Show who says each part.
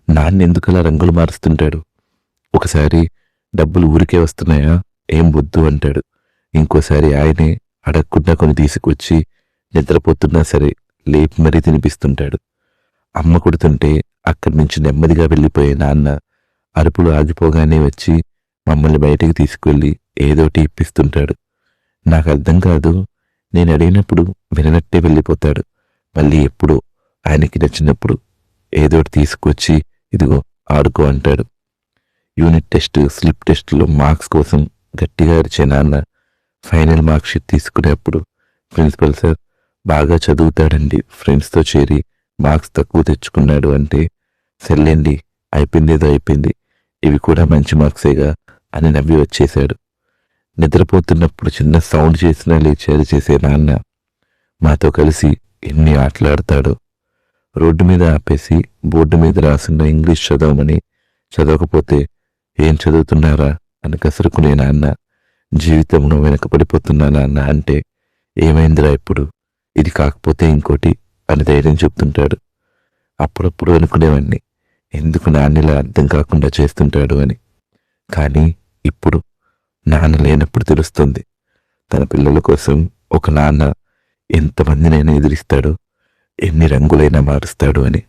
Speaker 1: నాన్న ఎందుకలా రంగులు మారుస్తుంటాడు? ఒకసారి డబ్బులు ఊరికే వస్తున్నాయా, ఏం వద్దు అంటాడు. ఇంకోసారి ఆయనే అడగకుండా కొని తీసుకొచ్చి నిద్రపోతున్నా సరే లేపి మరీ తినిపిస్తుంటాడు. అమ్మ కొడుతుంటే అక్కడి నుంచి నెమ్మదిగా వెళ్ళిపోయే నాన్న అరుపులు ఆగిపోగానే వచ్చి మమ్మల్ని బయటికి తీసుకువెళ్ళి ఏదోటి ఇప్పిస్తుంటాడు. నాకు అర్థం కాదు. నేను అడిగినప్పుడు విననట్టే వెళ్ళిపోతాడు. మళ్ళీ ఎప్పుడో ఆయనకి నచ్చినప్పుడు ఏదోటి తీసుకొచ్చి ఇదిగో ఆడుకో అంటాడు. యూనిట్ టెస్ట్, స్లిప్ టెస్టులో మార్క్స్ కోసం గట్టిగా అరిచే నాన్న ఫైనల్ మార్క్ షీట్ తీసుకునేప్పుడు ప్రిన్సిపల్ సార్ బాగా చదువుతాడండి, ఫ్రెండ్స్తో చేరి మార్క్స్ తక్కువ తెచ్చుకున్నాడు అంటే సర్లేండి అయిపోయిందేదో అయిపోయింది, ఇవి కూడా మంచి మార్క్సేగా అని నవ్వి వచ్చేశాడు. నిద్రపోతున్నప్పుడు చిన్న సౌండ్ చేసినా లేచేది చేసే నాన్న మాతో కలిసి ఎన్ని ఆటలాడతాడో. రోడ్డు మీద ఆపేసి బోర్డు మీద రాసిన ఇంగ్లీష్ చదవమని, చదవకపోతే ఏం చదువుతున్నారా అని కసురుకునే నాన్న జీవితంలో వెనకపడిపోతున్నా నాన్న అంటే ఏమైందిరా ఇప్పుడు, ఇది కాకపోతే ఇంకోటి అని ధైర్యం చెప్తుంటాడు. అప్పుడప్పుడు అనుకునేవాణ్ణి ఎందుకు నాన్నలా అర్థం కాకుండా చేస్తుంటాడు అని. కానీ ఇప్పుడు నాన్న లేనప్పుడు తెలుస్తుంది తన పిల్లల కోసం ఒక నాన్న ఎంతమందినైనా ఎదిరిస్తాడో, ఎన్ని రంగులైనా మారుస్తాడు అని.